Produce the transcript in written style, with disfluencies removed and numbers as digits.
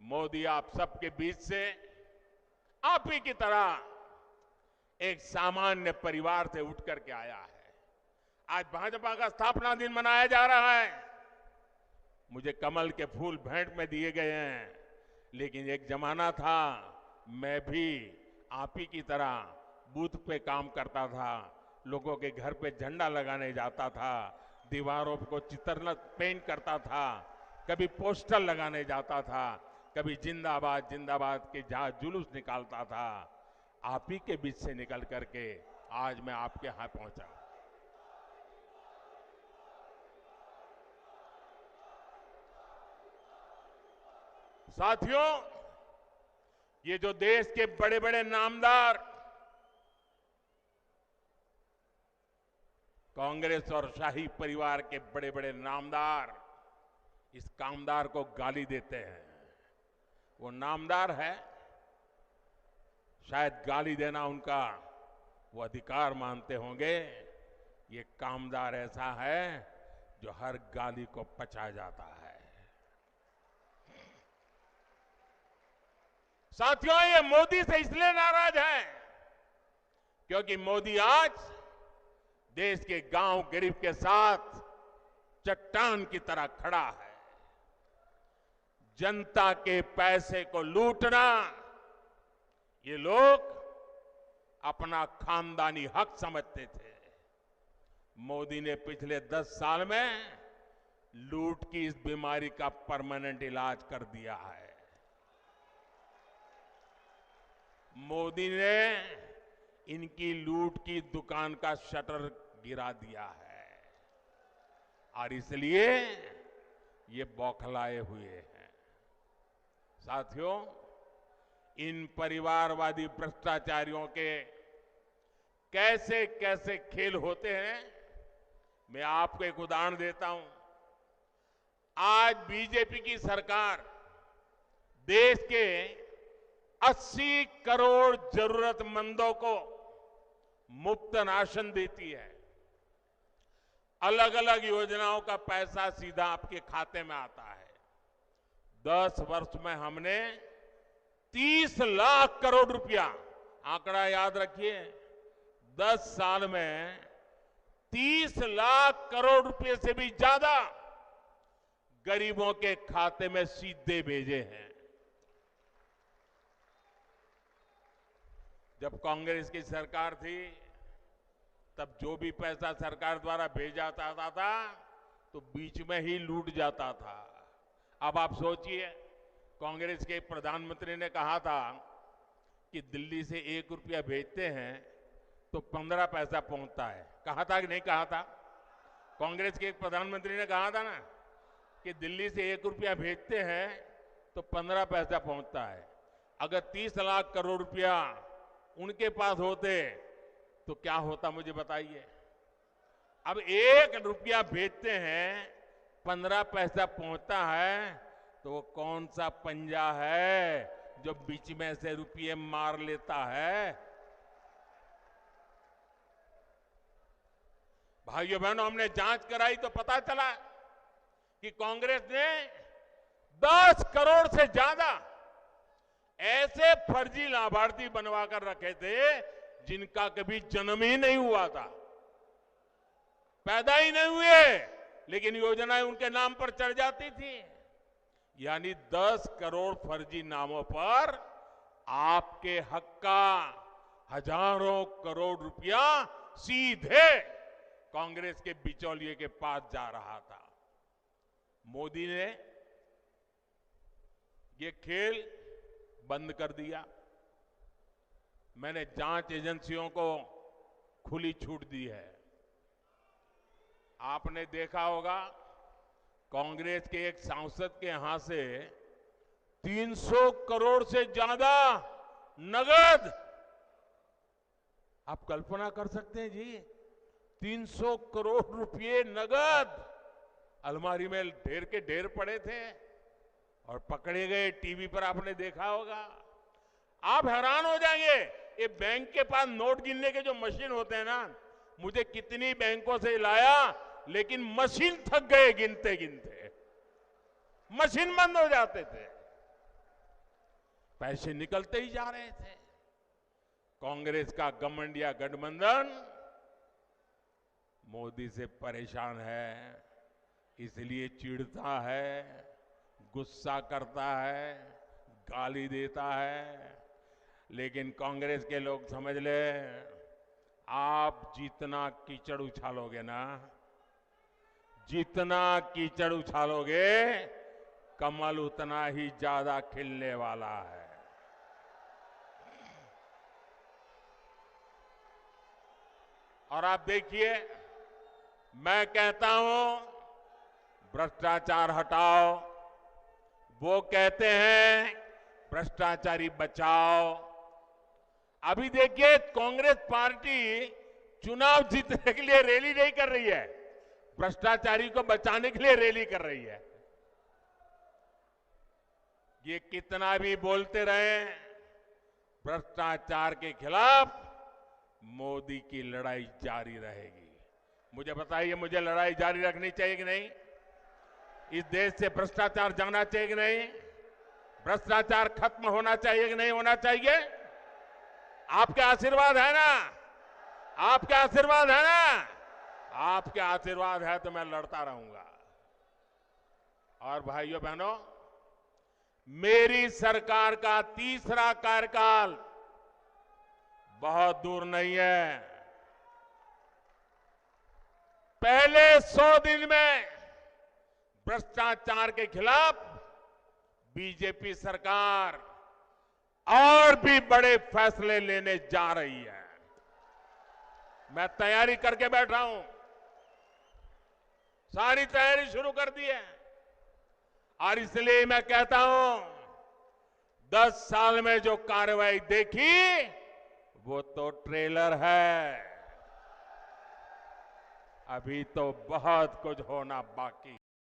मोदी आप सबके बीच से आप ही की तरह एक सामान्य परिवार से उठ करके आया है। आज भाजपा का स्थापना दिन मनाया जा रहा है। मुझे कमल के फूल भेंट में दिए गए हैं, लेकिन एक जमाना था मैं भी आप ही की तरह बूथ पे काम करता था, लोगों के घर पे झंडा लगाने जाता था, दीवारों को चित्र पेंट करता था, कभी पोस्टर लगाने जाता था, कभी जिंदाबाद जिंदाबाद के जहां जुलूस निकालता था। आप ही के बीच से निकल करके आज मैं आपके यहां पहुंचा। साथियों, ये जो देश के बड़े बड़े नामदार कांग्रेस और शाही परिवार के बड़े बड़े नामदार इस कामदार को गाली देते हैं, वो नामदार है, शायद गाली देना उनका वो अधिकार मानते होंगे। ये कामदार ऐसा है जो हर गाली को पचा जाता है। साथियों, ये मोदी से इसलिए नाराज है क्योंकि मोदी आज देश के गांव गरीब के साथ चट्टान की तरह खड़ा है। जनता के पैसे को लूटना ये लोग अपना खानदानी हक समझते थे। मोदी ने पिछले 10 साल में लूट की इस बीमारी का परमानेंट इलाज कर दिया है। मोदी ने इनकी लूट की दुकान का शटर गिरा दिया है और इसलिए ये बौखलाए हुए हैं। साथियों, इन परिवारवादी भ्रष्टाचारियों के कैसे कैसे खेल होते हैं, मैं आपको एक उदाहरण देता हूं। आज बीजेपी की सरकार देश के 80 करोड़ जरूरतमंदों को मुफ्त राशन देती है। अलग अलग योजनाओं का पैसा सीधा आपके खाते में आता है। 10 वर्ष में हमने 30 लाख करोड़ रुपया, आंकड़ा याद रखिए, 10 साल में 30 लाख करोड़ रुपए से भी ज्यादा गरीबों के खाते में सीधे भेजे हैं। जब कांग्रेस की सरकार थी तब जो भी पैसा सरकार द्वारा भेजा जाता था तो बीच में ही लूट जाता था। अब आप सोचिए, कांग्रेस के प्रधानमंत्री ने कहा था कि दिल्ली से 1 रुपया भेजते हैं तो 15 पैसा पहुंचता है। कहा था कि नहीं कहा था? कांग्रेस के एक प्रधानमंत्री ने कहा था ना कि दिल्ली से 1 रुपया भेजते हैं तो 15 पैसा पहुंचता है। अगर 30 लाख करोड़ रुपया उनके पास होते तो क्या होता, मुझे बताइए। अब 1 रुपया भेजते हैं, 15 पैसा पहुंचता है, तो वो कौन सा पंजा है जो बीच में से रुपये मार लेता है? भाइयों बहनों, हमने जांच कराई तो पता चला कि कांग्रेस ने 10 करोड़ से ज्यादा ऐसे फर्जी लाभार्थी बनवा कर रखे थे जिनका कभी जन्म ही नहीं हुआ था, पैदा ही नहीं हुए, लेकिन योजनाएं उनके नाम पर चढ़ जाती थी। यानी 10 करोड़ फर्जी नामों पर आपके हक का हजारों करोड़ रुपया सीधे कांग्रेस के बिचौलिए के पास जा रहा था। मोदी ने ये खेल बंद कर दिया। मैंने जांच एजेंसियों को खुली छूट दी है। आपने देखा होगा, कांग्रेस के एक सांसद के यहां से 300 करोड़ से ज्यादा नगद, आप कल्पना कर सकते हैं जी, 300 करोड़ रुपए नगद अलमारी में ढेर के ढेर पड़े थे और पकड़े गए। टीवी पर आपने देखा होगा। आप हैरान हो जाएंगे, ये बैंक के पास नोट गिनने के जो मशीन होते हैं ना, मुझे कितनी बैंकों से लाया, लेकिन मशीन थक गए गिनते गिनते, मशीन बंद हो जाते थे। पैसे निकलते ही जा रहे थे। कांग्रेस का घमंडिया गठबंधन मोदी से परेशान है, इसलिए चिढ़ता है, गुस्सा करता है, गाली देता है। लेकिन कांग्रेस के लोग समझ ले, आप जितना कीचड़ उछालोगे ना, जितना कीचड़ उछालोगे, कमल उतना ही ज्यादा खिलने वाला है। और आप देखिए, मैं कहता हूं भ्रष्टाचार हटाओ, वो कहते हैं भ्रष्टाचारी बचाओ। अभी देखिए, कांग्रेस पार्टी चुनाव जीतने के लिए रैली नहीं कर रही है, भ्रष्टाचारी को बचाने के लिए रैली कर रही है। ये कितना भी बोलते रहे, भ्रष्टाचार के खिलाफ मोदी की लड़ाई जारी रहेगी। मुझे बताइए, मुझे लड़ाई जारी रखनी चाहिए कि नहीं? इस देश से भ्रष्टाचार जाना चाहिए कि नहीं? भ्रष्टाचार खत्म होना चाहिए कि नहीं होना चाहिए? आपके आशीर्वाद है ना? आपके आशीर्वाद है ना? आपके आशीर्वाद है तो मैं लड़ता रहूंगा। और भाइयों बहनों, मेरी सरकार का तीसरा कार्यकाल बहुत दूर नहीं है। पहले 100 दिन में भ्रष्टाचार के खिलाफ बीजेपी सरकार और भी बड़े फैसले लेने जा रही है। मैं तैयारी करके बैठा हूं, सारी तैयारी शुरू कर दी है। और इसलिए मैं कहता हूं, 10 साल में जो कार्रवाई देखी वो तो ट्रेलर है, अभी तो बहुत कुछ होना बाकी है।